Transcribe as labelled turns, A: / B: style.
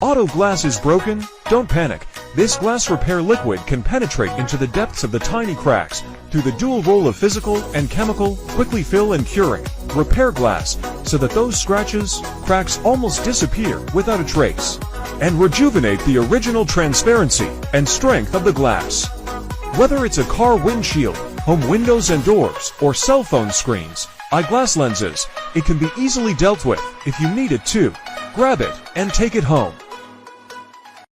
A: Auto glass is broken? Don't panic. This glass repair liquid can penetrate into the depths of the tiny cracks through the dual role of physical and chemical, quickly fill and curing. Repair glass so that those scratches, cracks almost disappear without a trace. And rejuvenate the original transparency and strength of the glass. Whether it's a car windshield, home windows and doors, or cell phone screens, eyeglass lenses, it can be easily dealt with if you need it to. Grab it and take it home.